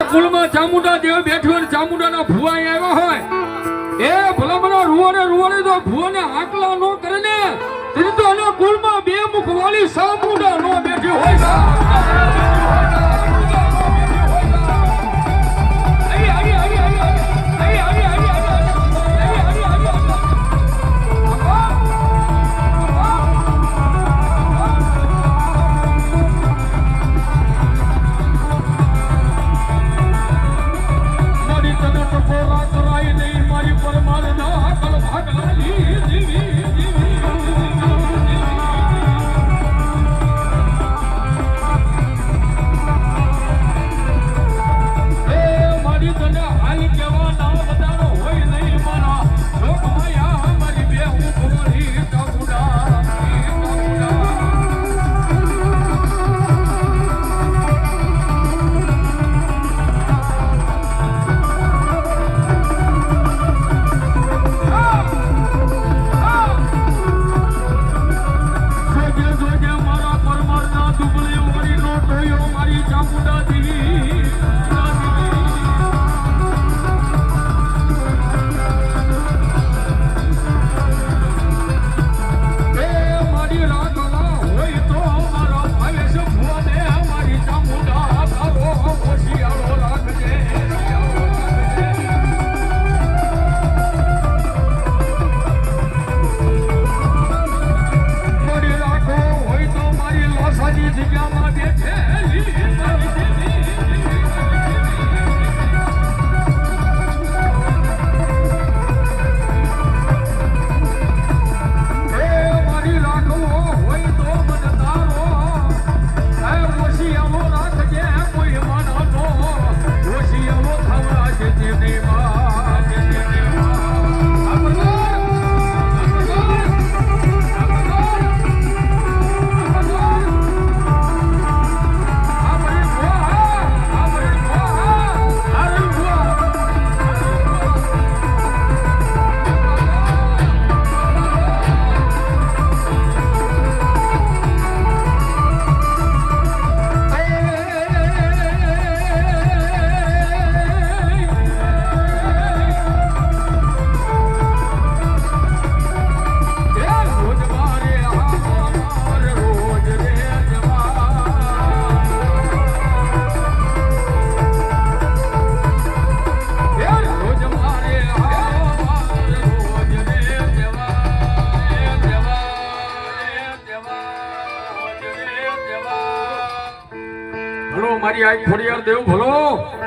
કુળમાં ચામુંડા દેવ બેઠો અને ચામુંડાના ભુવા આવ્યા હોય એ ભલામણા રૂવાને તો ભુવાને આકલા નો કરે ને તેથી તો આના કુળમાં બે મુખ વાળી ચામુંડા નો બેઠી હોય મારી આજ ખોડિયાર દેવ ભલો